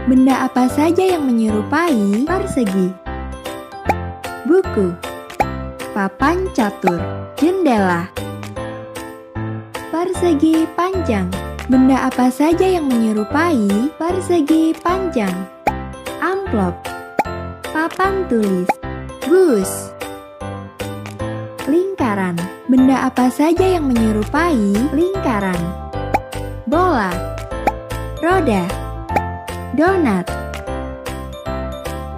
Benda apa saja yang menyerupai persegi? Buku, papan catur, jendela. Persegi panjang. Benda apa saja yang menyerupai persegi panjang? Amplop, papan tulis, bus. Lingkaran. Benda apa saja yang menyerupai lingkaran? Bola, roda, donat.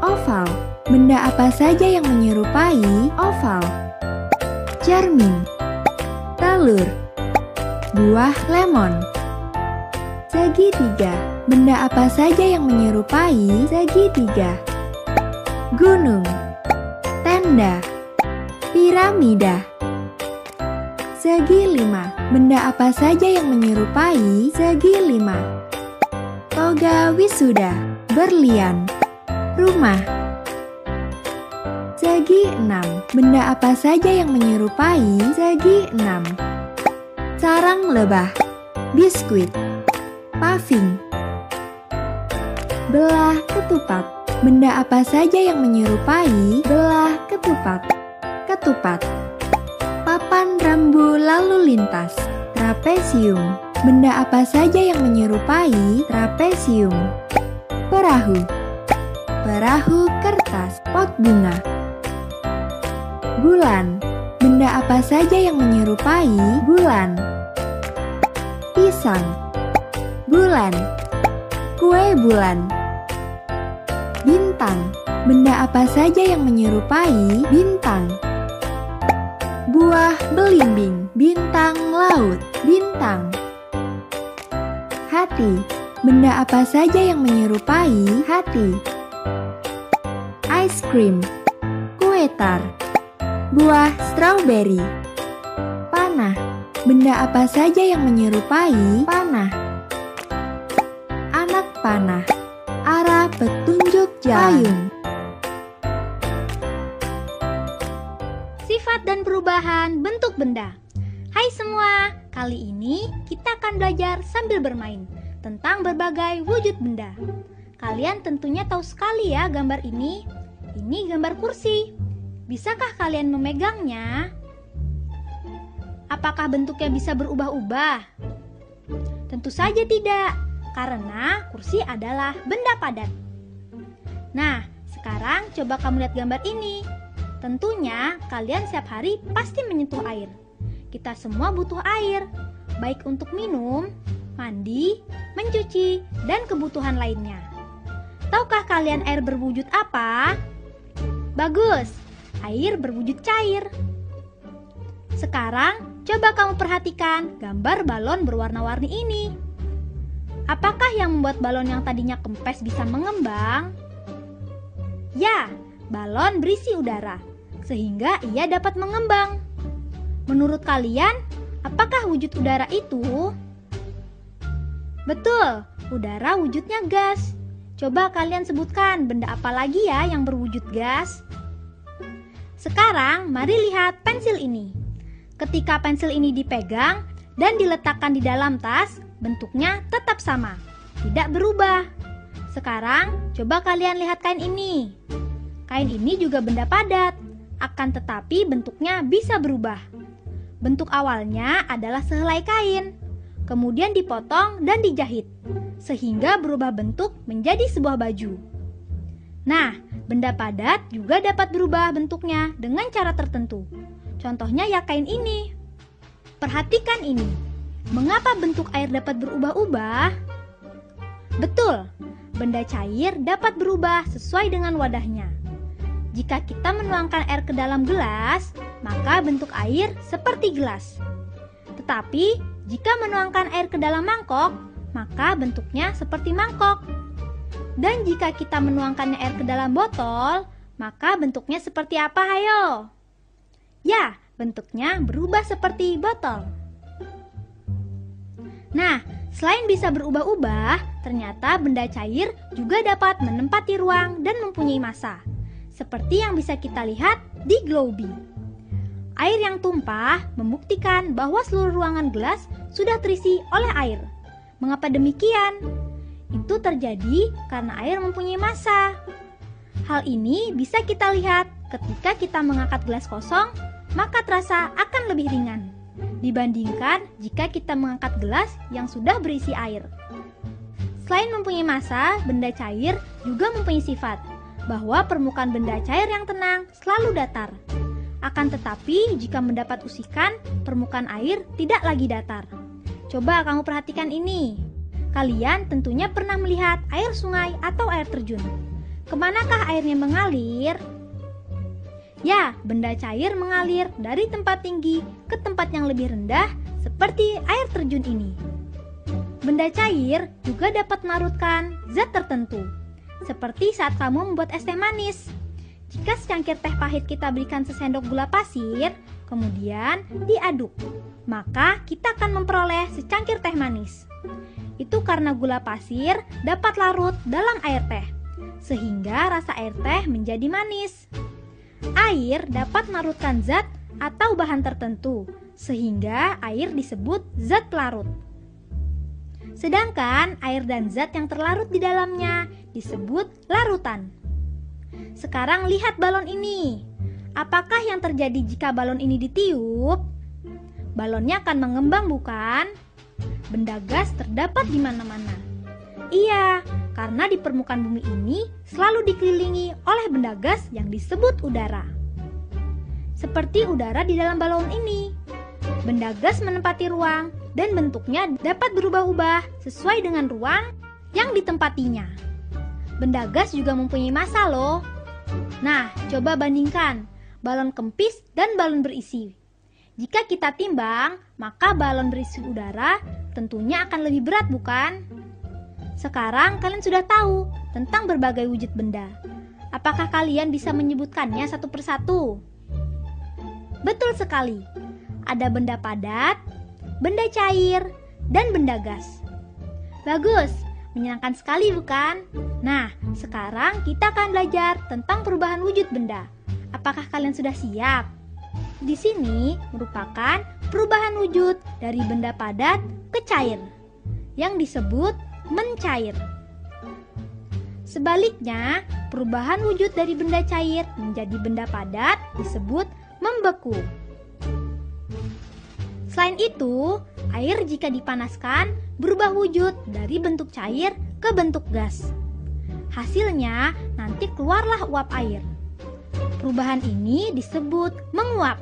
Oval. Benda apa saja yang menyerupai oval? Cermin, telur, buah lemon. Segitiga. Benda apa saja yang menyerupai segitiga? Gunung, tenda, piramida. Segi lima. Benda apa saja yang menyerupai segi lima? Toga wisuda, berlian, rumah. Segi enam. Benda apa saja yang menyerupai segi enam? Sarang lebah, biskuit, paving. Belah ketupat. Benda apa saja yang menyerupai belah ketupat? Ketupat. Papan rambu lalu lintas, trapesium. Benda apa saja yang menyerupai trapesium? Perahu, perahu kertas, pot bunga. Bulan. Benda apa saja yang menyerupai bulan? Pisang, bulan, kue bulan. Bintang. Benda apa saja yang menyerupai bintang? Buah belimbing, bintang laut, bintang. Hati. Benda apa saja yang menyerupai hati? Ice cream, kue tar, buah strawberry. Panah. Benda apa saja yang menyerupai panah? Anak panah, arah petunjuk jalan. Sifat dan perubahan bentuk benda. Hai semua, kali ini kita akan belajar sambil bermain tentang berbagai wujud benda. Kalian tentunya tahu sekali ya gambar ini. Ini gambar kursi. Bisakah kalian memegangnya? Apakah bentuknya bisa berubah-ubah? Tentu saja tidak, karena kursi adalah benda padat. Nah, sekarang coba kamu lihat gambar ini. Tentunya kalian setiap hari pasti menyentuh air. Kita semua butuh air, baik untuk minum, mandi, mencuci, dan kebutuhan lainnya. Tahukah kalian air berwujud apa? Bagus, air berwujud cair. Sekarang, coba kamu perhatikan gambar balon berwarna-warni ini. Apakah yang membuat balon yang tadinya kempes bisa mengembang? Ya, balon berisi udara, sehingga ia dapat mengembang. Menurut kalian, apakah wujud udara itu? Betul, udara wujudnya gas. Coba kalian sebutkan benda apa lagi ya yang berwujud gas? Sekarang, mari lihat pensil ini. Ketika pensil ini dipegang dan diletakkan di dalam tas, bentuknya tetap sama, tidak berubah. Sekarang, coba kalian lihat kain ini. Kain ini juga benda padat, akan tetapi bentuknya bisa berubah. Bentuk awalnya adalah sehelai kain, kemudian dipotong dan dijahit, sehingga berubah bentuk menjadi sebuah baju. Nah, benda padat juga dapat berubah bentuknya dengan cara tertentu. Contohnya ya kain ini. Perhatikan ini. Mengapa bentuk air dapat berubah-ubah? Betul, benda cair dapat berubah sesuai dengan wadahnya. Jika kita menuangkan air ke dalam gelas, maka bentuk air seperti gelas. Tetapi, jika menuangkan air ke dalam mangkok, maka bentuknya seperti mangkok. Dan jika kita menuangkannya air ke dalam botol, maka bentuknya seperti apa, hayo? Ya, bentuknya berubah seperti botol. Nah, selain bisa berubah-ubah, ternyata benda cair juga dapat menempati ruang dan mempunyai massa. Seperti yang bisa kita lihat di Globi. Air yang tumpah membuktikan bahwa seluruh ruangan gelas sudah terisi oleh air. Mengapa demikian? Itu terjadi karena air mempunyai massa. Hal ini bisa kita lihat ketika kita mengangkat gelas kosong, maka terasa akan lebih ringan dibandingkan jika kita mengangkat gelas yang sudah berisi air. Selain mempunyai massa, benda cair juga mempunyai sifat bahwa permukaan benda cair yang tenang selalu datar. Akan tetapi, jika mendapat usikan, permukaan air tidak lagi datar. Coba kamu perhatikan ini. Kalian tentunya pernah melihat air sungai atau air terjun. Kemanakah airnya mengalir? Ya, benda cair mengalir dari tempat tinggi ke tempat yang lebih rendah seperti air terjun ini. Benda cair juga dapat melarutkan zat tertentu, seperti saat kamu membuat es teh manis. Jika secangkir teh pahit kita berikan sesendok gula pasir, kemudian diaduk, maka kita akan memperoleh secangkir teh manis. Itu karena gula pasir dapat larut dalam air teh, sehingga rasa air teh menjadi manis. Air dapat melarutkan zat atau bahan tertentu, sehingga air disebut zat pelarut. Sedangkan air dan zat yang terlarut di dalamnya disebut larutan. Sekarang lihat balon ini. Apakah yang terjadi jika balon ini ditiup? Balonnya akan mengembang, bukan? Benda gas terdapat di mana-mana. Iya, karena di permukaan bumi ini selalu dikelilingi oleh benda gas yang disebut udara. Seperti udara di dalam balon ini. Benda gas menempati ruang dan bentuknya dapat berubah-ubah sesuai dengan ruang yang ditempatinya. Benda gas juga mempunyai massa loh. Nah, coba bandingkan balon kempis dan balon berisi. Jika kita timbang, maka balon berisi udara tentunya akan lebih berat, bukan? Sekarang kalian sudah tahu tentang berbagai wujud benda. Apakah kalian bisa menyebutkannya satu persatu? Betul sekali. Ada benda padat, benda cair, dan benda gas. Bagus, menyenangkan sekali bukan? Nah, sekarang kita akan belajar tentang perubahan wujud benda. Apakah kalian sudah siap? Di sini merupakan perubahan wujud dari benda padat ke cair, yang disebut mencair. Sebaliknya, perubahan wujud dari benda cair menjadi benda padat disebut membeku. Selain itu, air jika dipanaskan berubah wujud dari bentuk cair ke bentuk gas. Hasilnya nanti keluarlah uap air. Perubahan ini disebut menguap.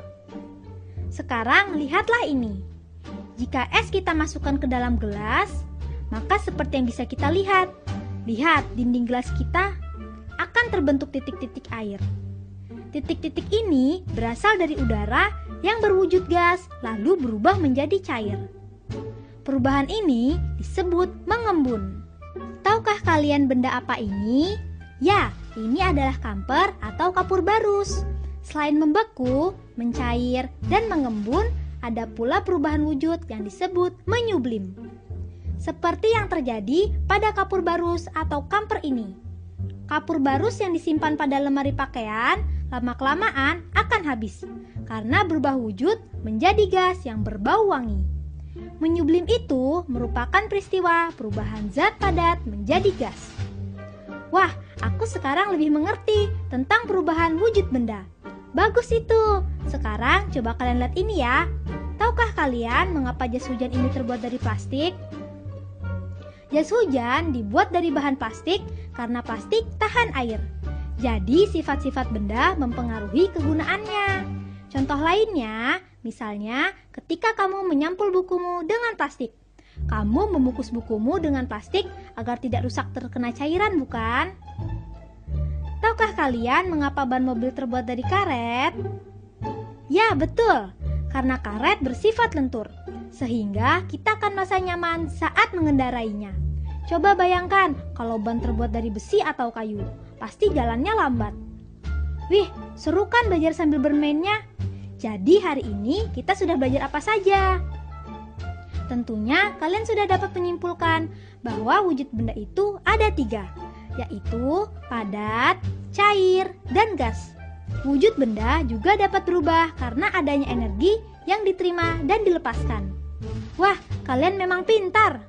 Sekarang lihatlah ini. Jika es kita masukkan ke dalam gelas, maka seperti yang bisa kita lihat. Lihat dinding gelas kita akan terbentuk titik-titik air. Titik-titik ini berasal dari udara yang berwujud gas lalu berubah menjadi cair. Perubahan ini disebut mengembun. Tahukah kalian benda apa ini? Ya, ini adalah kamper atau kapur barus. Selain membeku, mencair, dan mengembun, ada pula perubahan wujud yang disebut menyublim. Seperti yang terjadi pada kapur barus atau kamper ini. Kapur barus yang disimpan pada lemari pakaian lama-kelamaan akan habis karena berubah wujud menjadi gas yang berbau wangi. Menyublim itu merupakan peristiwa perubahan zat padat menjadi gas. Wah, aku sekarang lebih mengerti tentang perubahan wujud benda. Bagus itu. Sekarang coba kalian lihat ini ya. Tahukah kalian mengapa jas hujan ini terbuat dari plastik? Jas hujan dibuat dari bahan plastik karena plastik tahan air. Jadi sifat-sifat benda mempengaruhi kegunaannya. Contoh lainnya, misalnya ketika kamu menyampul bukumu dengan plastik. Kamu membungkus bukumu dengan plastik agar tidak rusak terkena cairan, bukan? Tahukah kalian mengapa ban mobil terbuat dari karet? Ya, betul. Karena karet bersifat lentur, sehingga kita akan merasa nyaman saat mengendarainya. Coba bayangkan kalau ban terbuat dari besi atau kayu, pasti jalannya lambat. Wih, seru kan belajar sambil bermainnya? Jadi hari ini kita sudah belajar apa saja? Tentunya kalian sudah dapat menyimpulkan bahwa wujud benda itu ada 3, yaitu padat, cair, dan gas. Wujud benda juga dapat berubah karena adanya energi yang diterima dan dilepaskan. Wah, kalian memang pintar!